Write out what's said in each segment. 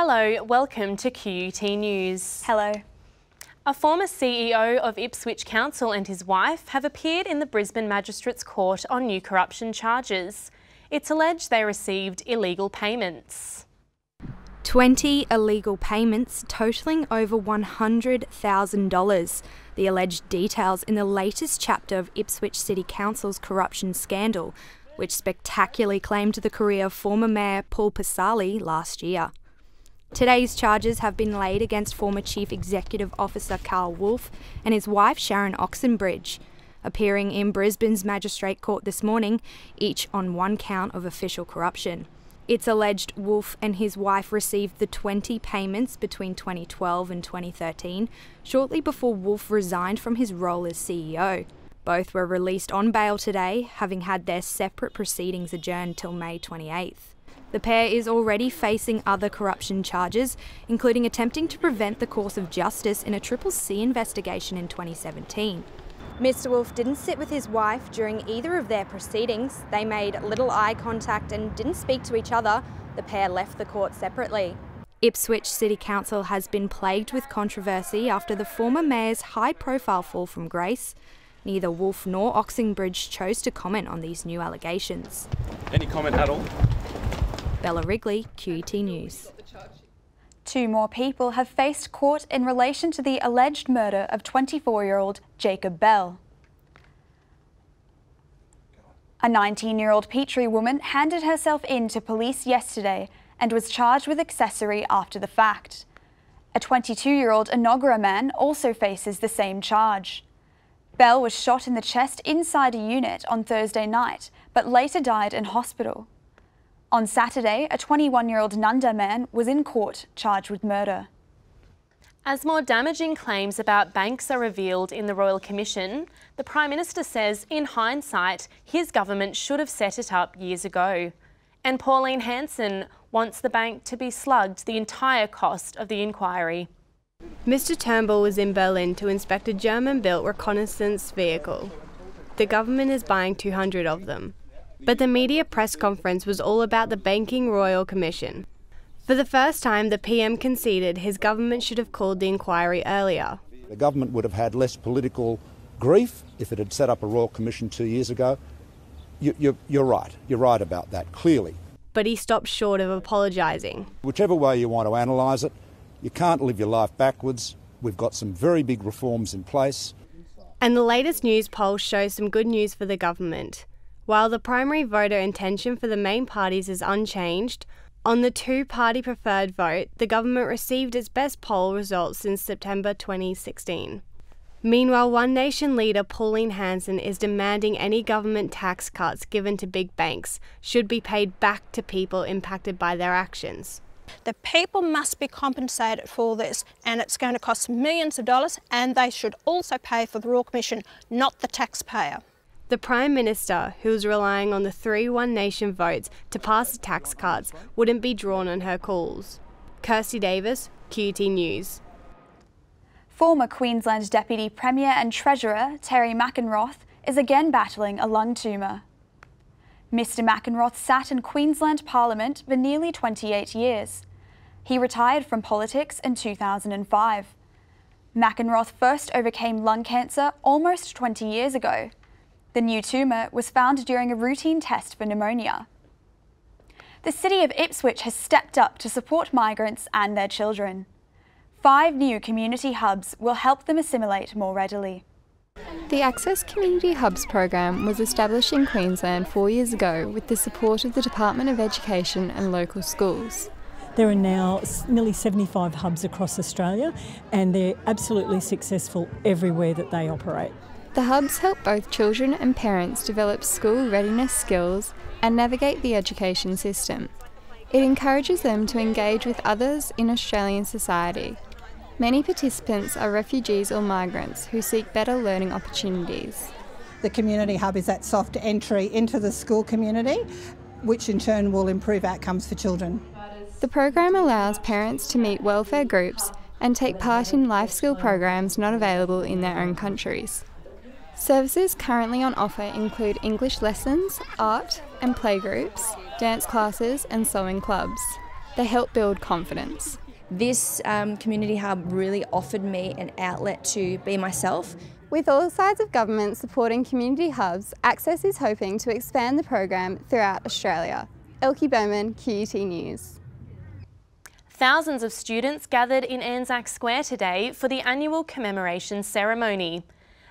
Hello, welcome to QUT News. Hello. A former CEO of Ipswich Council and his wife have appeared in the Brisbane Magistrates Court on new corruption charges. It's alleged they received illegal payments. 20 illegal payments totalling over $100,000. The alleged details in the latest chapter of Ipswich City Council's corruption scandal, which spectacularly claimed the career of former Mayor Paul Pasali last year. Today's charges have been laid against former Chief Executive Officer Carl Wolfe and his wife Sharon Oxenbridge, appearing in Brisbane's Magistrate Court this morning, each on one count of official corruption. It's alleged Wolfe and his wife received the 20 payments between 2012 and 2013, shortly before Wolfe resigned from his role as CEO. Both were released on bail today, having had their separate proceedings adjourned till May 28th. The pair is already facing other corruption charges, including attempting to prevent the course of justice in a CCC investigation in 2017. Mr. Wolfe didn't sit with his wife during either of their proceedings. They made little eye contact and didn't speak to each other. The pair left the court separately. Ipswich City Council has been plagued with controversy after the former mayor's high-profile fall from grace. Neither Wolfe nor Oxenbridge chose to comment on these new allegations. Any comment at all? Bella Wrigley, QUT News. 2 more people have faced court in relation to the alleged murder of 24-year-old Jacob Bell. A 19-year-old Petrie woman handed herself in to police yesterday and was charged with accessory after the fact. A 22-year-old Inogra man also faces the same charge. Bell was shot in the chest inside a unit on Thursday night, but later died in hospital. On Saturday, a 21-year-old Nunda man was in court charged with murder. As more damaging claims about banks are revealed in the Royal Commission, the Prime Minister says, in hindsight, his government should have set it up years ago. And Pauline Hanson wants the bank to be slugged the entire cost of the inquiry. Mr Turnbull was in Berlin to inspect a German-built reconnaissance vehicle. The government is buying 200 of them. But the media press conference was all about the Banking Royal Commission. For the first time, the PM conceded his government should have called the inquiry earlier. The government would have had less political grief if it had set up a Royal Commission 2 years ago. You're right. You're right about that, clearly. But he stopped short of apologising. Whichever way you want to analyse it, you can't live your life backwards. We've got some very big reforms in place. And the latest news polls show some good news for the government. While the primary voter intention for the main parties is unchanged, on the 2-party preferred vote, the government received its best poll results since September 2016. Meanwhile, One Nation leader Pauline Hanson is demanding any government tax cuts given to big banks should be paid back to people impacted by their actions. The people must be compensated for this, and it's going to cost millions of dollars, and they should also pay for the Royal Commission, not the taxpayer. The Prime Minister, who was relying on the 3 One Nation votes to pass the tax cuts, wouldn't be drawn on her calls. Kirsty Davis, QUT News. Former Queensland Deputy Premier and Treasurer Terry McEnroth is again battling a lung tumour. Mr McEnroth sat in Queensland Parliament for nearly 28 years. He retired from politics in 2005. McEnroth first overcame lung cancer almost 20 years ago. The new tumour was found during a routine test for pneumonia. The City of Ipswich has stepped up to support migrants and their children. 5 new community hubs will help them assimilate more readily. The Access Community Hubs program was established in Queensland 4 years ago with the support of the Department of Education and local schools. There are now nearly 75 hubs across Australia, and they're absolutely successful everywhere that they operate. The hubs help both children and parents develop school readiness skills and navigate the education system. It encourages them to engage with others in Australian society. Many participants are refugees or migrants who seek better learning opportunities. The Community Hub is that soft entry into the school community, which in turn will improve outcomes for children. The program allows parents to meet welfare groups and take part in life skill programs not available in their own countries. Services currently on offer include English lessons, art and playgroups, dance classes and sewing clubs. They help build confidence. This community hub really offered me an outlet to be myself. With all sides of government supporting community hubs, Access is hoping to expand the program throughout Australia. Elkie Bowman, QUT News. Thousands of students gathered in ANZAC Square today for the annual Commemoration Ceremony.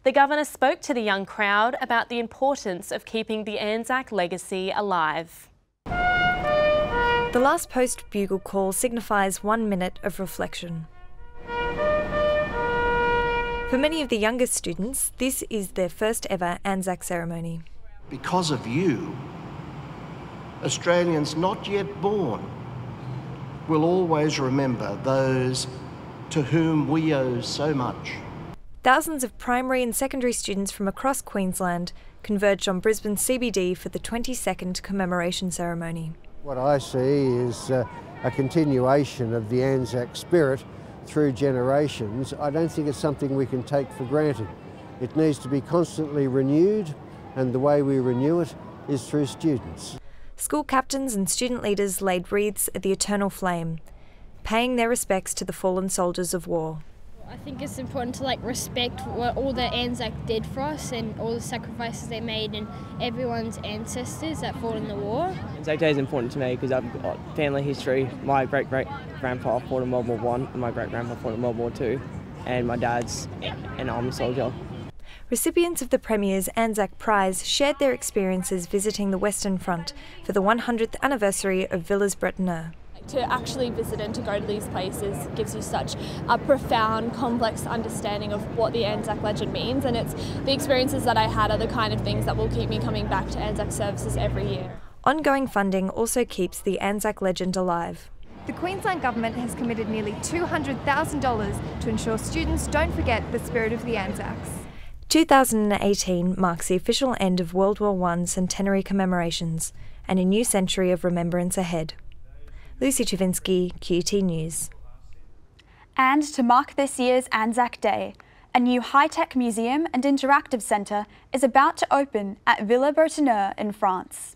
The Governor spoke to the young crowd about the importance of keeping the ANZAC legacy alive. The last post bugle call signifies 1 minute of reflection. For many of the youngest students, this is their first ever ANZAC ceremony. Because of you, Australians not yet born will always remember those to whom we owe so much. Thousands of primary and secondary students from across Queensland converged on Brisbane CBD for the 22nd commemoration ceremony. What I see is a continuation of the ANZAC spirit through generations. I don't think it's something we can take for granted. It needs to be constantly renewed, and the way we renew it is through students. School captains and student leaders laid wreaths at the eternal flame, paying their respects to the fallen soldiers of war. I think it's important to respect what all the ANZAC did for us and all the sacrifices they made and everyone's ancestors that fought in the war. ANZAC Day is important to me because I've got family history. My great-great-grandpa fought in World War I and my great-grandpa fought in World War II, and my dad's an army soldier. Recipients of the Premier's ANZAC Prize shared their experiences visiting the Western Front for the 100th anniversary of Villers-Bretonneux. To actually visit and to go to these places gives you such a profound, complex understanding of what the ANZAC legend means, and it's the experiences that I had are the kind of things that will keep me coming back to ANZAC services every year. Ongoing funding also keeps the ANZAC legend alive. The Queensland Government has committed nearly $200,000 to ensure students don't forget the spirit of the ANZACs. 2018 marks the official end of World War I centenary commemorations and a new century of remembrance ahead. Lucy Chavinsky, QUT News. And to mark this year's ANZAC Day, a new high-tech museum and interactive centre is about to open at Villers-Bretonneux in France.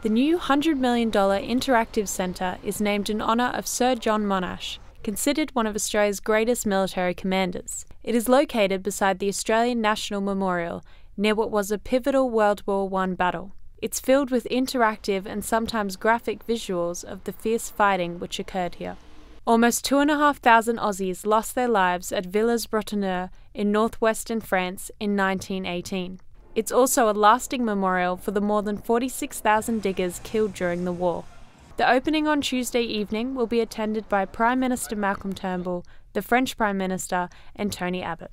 The new $100 million interactive centre is named in honour of Sir John Monash, considered one of Australia's greatest military commanders. It is located beside the Australian National Memorial, near what was a pivotal World War I battle. It's filled with interactive and sometimes graphic visuals of the fierce fighting which occurred here. Almost 2,500 Aussies lost their lives at Villers-Bretonneux in northwestern France in 1918. It's also a lasting memorial for the more than 46,000 diggers killed during the war. The opening on Tuesday evening will be attended by Prime Minister Malcolm Turnbull, the French Prime Minister, and Tony Abbott.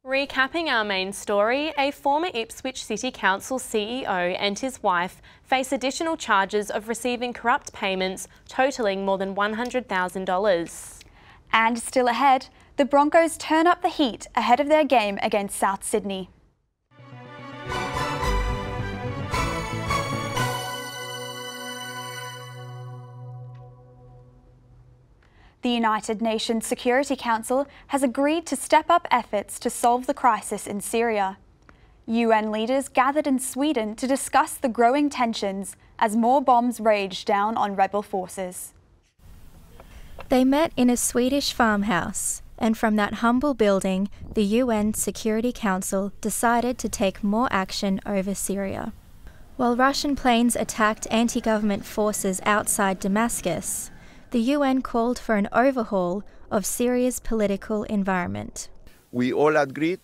Recapping our main story, a former Ipswich City Council CEO and his wife face additional charges of receiving corrupt payments totalling more than $100,000. And still ahead, the Broncos turn up the heat ahead of their game against South Sydney. The United Nations Security Council has agreed to step up efforts to solve the crisis in Syria. UN leaders gathered in Sweden to discuss the growing tensions as more bombs rage down on rebel forces. They met in a Swedish farmhouse, and from that humble building, the UN Security Council decided to take more action over Syria. While Russian planes attacked anti-government forces outside Damascus, the UN called for an overhaul of Syria's political environment. We all agreed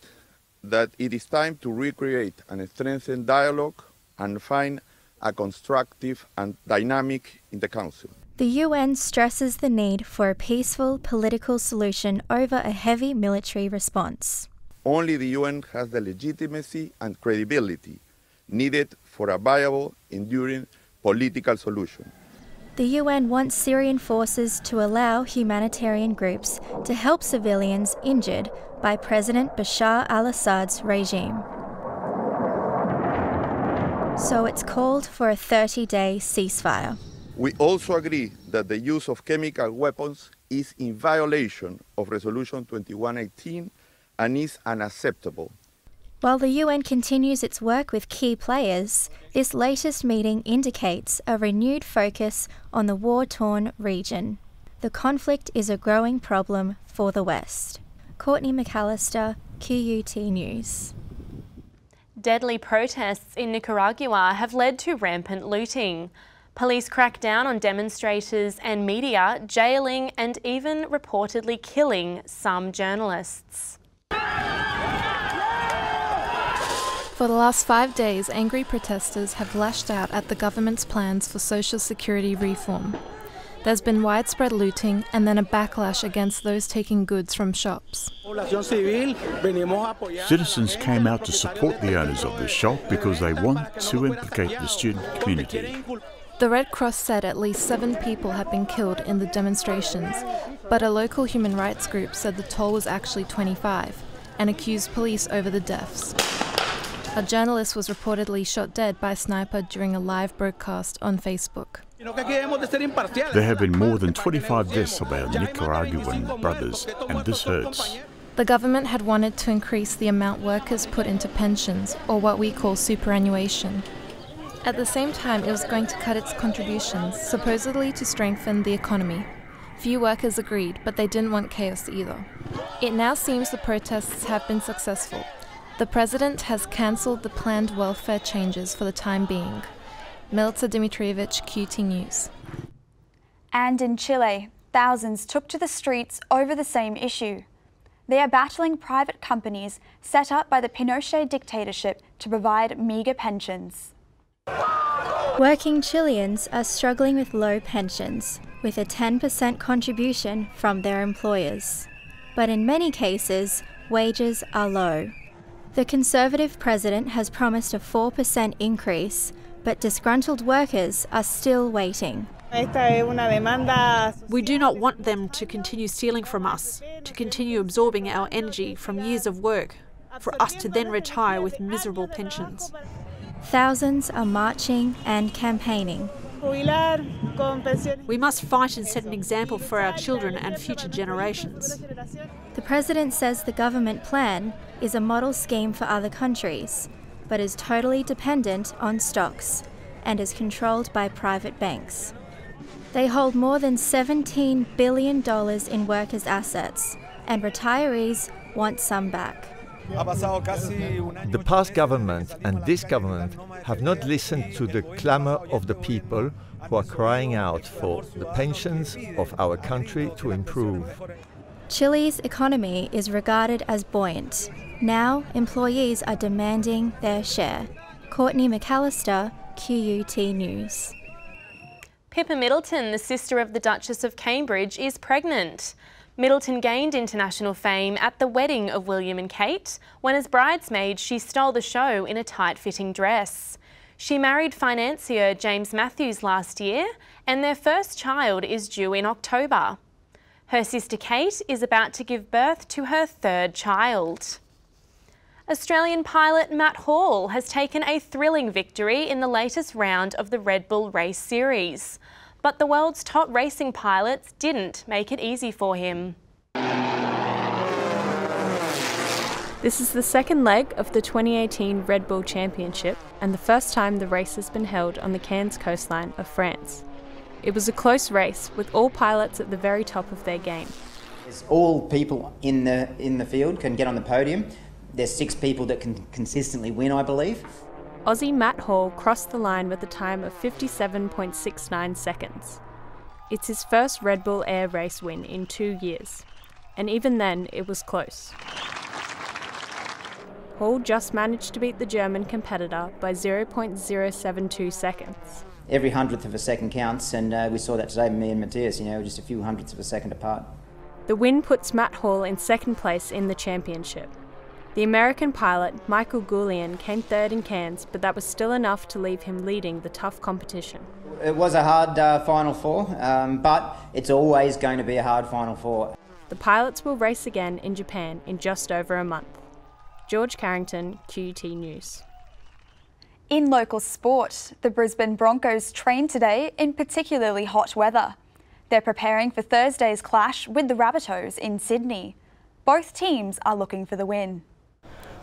that it is time to recreate and strengthen dialogue and find a constructive and dynamic in the Council. The UN stresses the need for a peaceful political solution over a heavy military response. Only the UN has the legitimacy and credibility needed for a viable, enduring political solution. The UN wants Syrian forces to allow humanitarian groups to help civilians injured by President Bashar al-Assad's regime. So it's called for a 30-day ceasefire. We also agree that the use of chemical weapons is in violation of Resolution 2118 and is unacceptable. While the UN continues its work with key players, this latest meeting indicates a renewed focus on the war-torn region. The conflict is a growing problem for the West. Courtney McAllister, QUT News. Deadly protests in Nicaragua have led to rampant looting. Police cracked down on demonstrators and media, jailing and even reportedly killing some journalists. For the last 5 days, angry protesters have lashed out at the government's plans for social security reform. There's been widespread looting and then a backlash against those taking goods from shops. Citizens came out to support the owners of the shop because they want to implicate the student community. The Red Cross said at least 7 people have been killed in the demonstrations, but a local human rights group said the toll was actually 25 and accused police over the deaths. A journalist was reportedly shot dead by a sniper during a live broadcast on Facebook. There have been more than 25 deaths of our Nicaraguan brothers, and this hurts. The government had wanted to increase the amount workers put into pensions, or what we call superannuation. At the same time, it was going to cut its contributions, supposedly to strengthen the economy. Few workers agreed, but they didn't want chaos either. It now seems the protests have been successful. The president has cancelled the planned welfare changes for the time being. Milita Dimitrievich, QT News. And in Chile, thousands took to the streets over the same issue. They are battling private companies set up by the Pinochet dictatorship to provide meagre pensions. Working Chileans are struggling with low pensions, with a 10% contribution from their employers. But in many cases, wages are low. The Conservative president has promised a 4% increase, but disgruntled workers are still waiting. We do not want them to continue stealing from us, to continue absorbing our energy from years of work, for us to then retire with miserable pensions. Thousands are marching and campaigning. We must fight and set an example for our children and future generations. The president says the government plan is a model scheme for other countries, but is totally dependent on stocks and is controlled by private banks. They hold more than $17 billion in workers' assets, and retirees want some back. The past government and this government have not listened to the clamour of the people who are crying out for the pensions of our country to improve. Chile's economy is regarded as buoyant. Now, employees are demanding their share. Courtney McAllister, QUT News. Pippa Middleton, the sister of the Duchess of Cambridge, is pregnant. Middleton gained international fame at the wedding of William and Kate, when as bridesmaid she stole the show in a tight-fitting dress. She married financier James Matthews last year, and their first child is due in October. Her sister Kate is about to give birth to her third child. Australian pilot Matt Hall has taken a thrilling victory in the latest round of the Red Bull race series. But the world's top racing pilots didn't make it easy for him. This is the second leg of the 2018 Red Bull Championship and the first time the race has been held on the Cannes coastline of France. It was a close race with all pilots at the very top of their game. All people in the field can get on the podium. There's 6 people that can consistently win, I believe. Aussie Matt Hall crossed the line with a time of 57.69 seconds. It's his first Red Bull Air race win in 2 years, and even then it was close. Hall just managed to beat the German competitor by 0.072 seconds. Every hundredth of a second counts, and we saw that today, me and Matthias, just a few hundredths of a second apart. The win puts Matt Hall in second place in the championship. The American pilot, Michael Goulian, came third in Cairns, but that was still enough to leave him leading the tough competition. It was a hard Final Four, but it's always going to be a hard Final Four. The pilots will race again in Japan in just over a month. George Carrington, QUT News. In local sport, the Brisbane Broncos trained today in particularly hot weather. They're preparing for Thursday's clash with the Rabbitohs in Sydney. Both teams are looking for the win.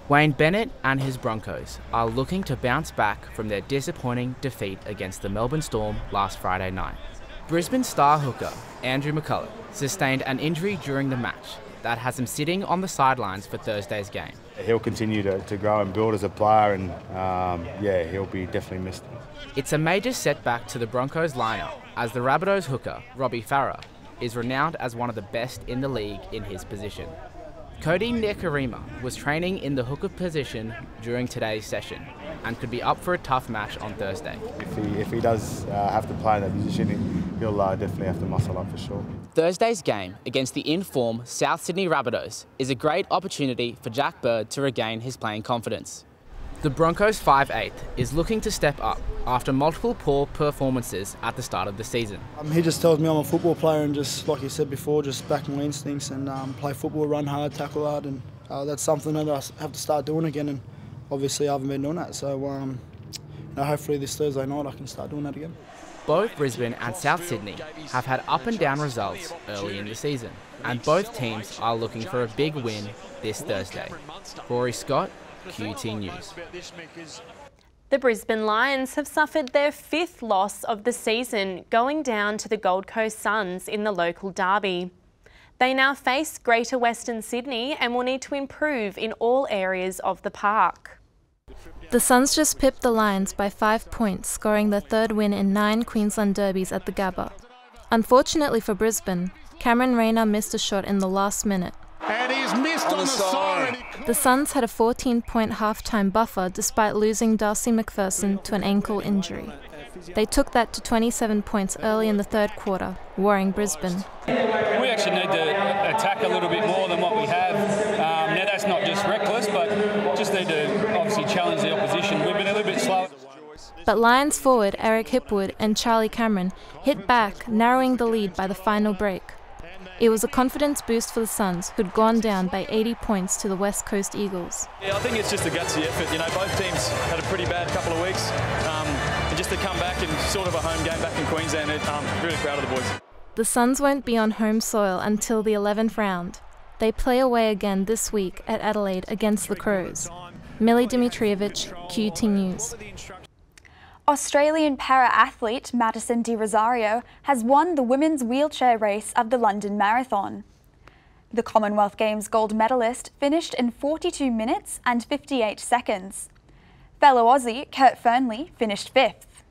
Wayne Bennett and his Broncos are looking to bounce back from their disappointing defeat against the Melbourne Storm last Friday night. Brisbane star hooker Andrew McCullough sustained an injury during the match that has him sitting on the sidelines for Thursday's game. He'll continue to grow and build as a player, and he'll be definitely missed. It's a major setback to the Broncos lineup, as the Rabbitohs hooker Robbie Farah is renowned as one of the best in the league in his position. Cody Nicaragua was training in the hooker position during today's session and could be up for a tough match on Thursday. If he does have to play in that position, he'll definitely have to muscle up for sure. Thursday's game against the in-form South Sydney Rabbitohs is a great opportunity for Jack Bird to regain his playing confidence. The Broncos 5'8" is looking to step up after multiple poor performances at the start of the season. He just tells me I'm a football player and just, like you said before, just back my instincts and play football, run hard, tackle hard, and that's something that I have to start doing again, and obviously I haven't been doing that, so hopefully this Thursday night I can start doing that again. Both Brisbane and South Sydney have had up and down results early in the season, and both teams are looking for a big win this Thursday. Rory Scott, QUT News. The Brisbane Lions have suffered their 5th loss of the season, going down to the Gold Coast Suns in the local derby. They now face Greater Western Sydney and will need to improve in all areas of the park. The Suns just pipped the Lions by 5 points, scoring their 3rd win in 9 Queensland derbies at the Gabba. Unfortunately for Brisbane, Cameron Rayner missed a shot in the last minute. And he's missed on the side. The Suns had a 14-point half-time buffer despite losing Darcy McPherson to an ankle injury. They took that to 27 points early in the 3rd quarter, worrying Brisbane. We actually need to attack a little bit more than what we have. Now that's not just reckless, but just need to obviously challenge the opposition. We've been a little bit slow. But Lions forward Eric Hipwood and Charlie Cameron hit back, narrowing the lead by the final break. It was a confidence boost for the Suns, who'd gone down by 80 points to the West Coast Eagles. Yeah, I think it's just a gutsy effort. Both teams had a pretty bad couple of weeks. And just to come back in sort of a home game back in Queensland, I'm really proud of the boys. The Suns won't be on home soil until the 11th round. They play away again this week at Adelaide against the Crows. Millie Dimitrievich, QUT News. Australian para-athlete Madison de Rosario has won the women's wheelchair race of the London Marathon. The Commonwealth Games gold medalist finished in 42 minutes and 58 seconds. Fellow Aussie Kurt Fernley finished 5th.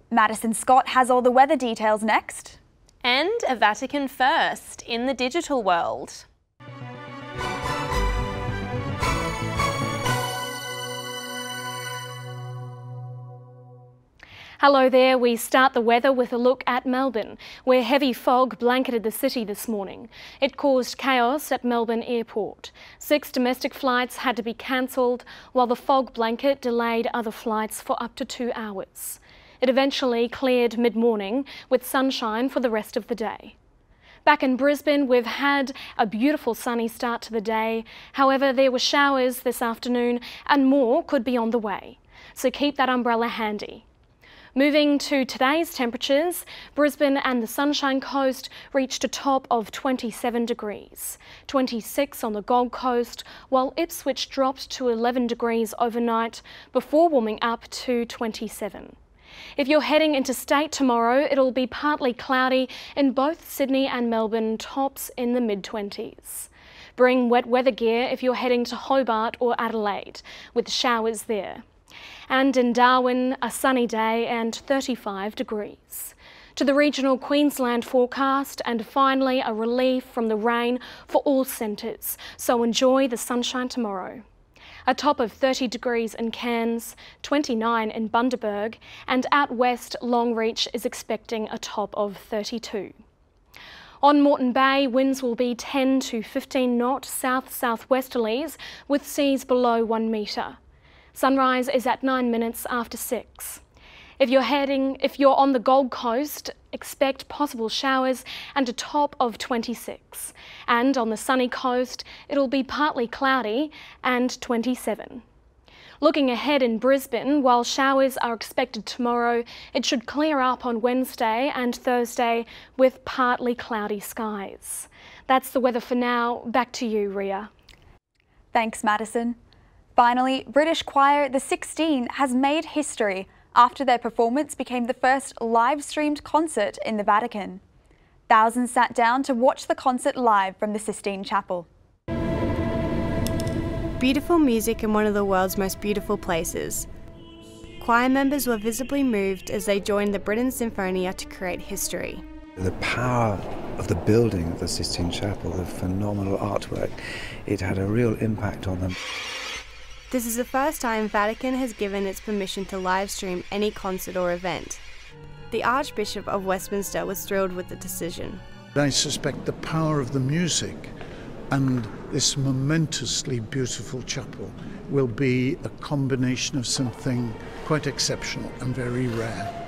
Madison Scott has all the weather details next. And a Vatican first in the digital world. Hello there, we start the weather with a look at Melbourne, where heavy fog blanketed the city this morning. It caused chaos at Melbourne Airport. 6 domestic flights had to be cancelled, while the fog blanket delayed other flights for up to 2 hours. It eventually cleared mid-morning with sunshine for the rest of the day. Back in Brisbane, we've had a beautiful sunny start to the day. However, there were showers this afternoon and more could be on the way. So keep that umbrella handy. Moving to today's temperatures, Brisbane and the Sunshine Coast reached a top of 27 degrees, 26 on the Gold Coast, while Ipswich dropped to 11 degrees overnight before warming up to 27. If you're heading interstate tomorrow, it'll be partly cloudy in both Sydney and Melbourne, tops in the mid-20s. Bring wet weather gear if you're heading to Hobart or Adelaide, with showers there. And in Darwin, a sunny day and 35 degrees. To the regional Queensland forecast, and finally a relief from the rain for all centres, so enjoy the sunshine tomorrow. A top of 30 degrees in Cairns, 29 in Bundaberg, and out west Longreach is expecting a top of 32. On Moreton Bay, winds will be 10 to 15 knot south-southwesterlies with seas below 1 metre. Sunrise is at 9 minutes after 6. If you're on the Gold Coast, expect possible showers and a top of 26. And on the sunny coast, it'll be partly cloudy and 27. Looking ahead in Brisbane, while showers are expected tomorrow, it should clear up on Wednesday and Thursday with partly cloudy skies. That's the weather for now. Back to you, Ria. Thanks, Madison. Finally, British choir The 16 has made history after their performance became the first live-streamed concert in the Vatican. Thousands sat down to watch the concert live from the Sistine Chapel. Beautiful music in one of the world's most beautiful places. Choir members were visibly moved as they joined the Britten Sinfonia to create history. The power of the building of the Sistine Chapel, the phenomenal artwork, it had a real impact on them. This is the first time Vatican has given its permission to live stream any concert or event. The Archbishop of Westminster was thrilled with the decision. I suspect the power of the music and this momentously beautiful chapel will be a combination of something quite exceptional and very rare.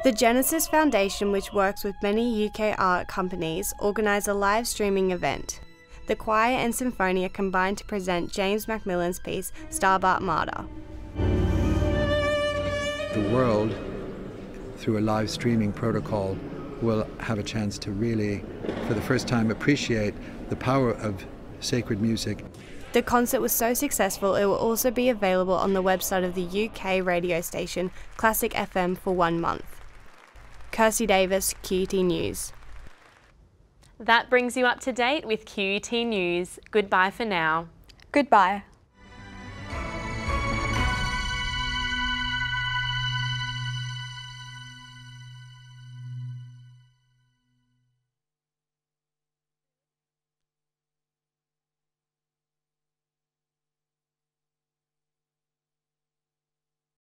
The Genesis Foundation, which works with many UK art companies, organised a live streaming event. The choir and Sinfonia combined to present James Macmillan's piece, Stabat Mater. The world, through a live streaming protocol, will have a chance to really, for the first time, appreciate the power of sacred music. The concert was so successful it will also be available on the website of the UK radio station Classic FM for 1 month. Kirsty Davis, QUT News. That brings you up to date with QUT News. Goodbye for now. Goodbye.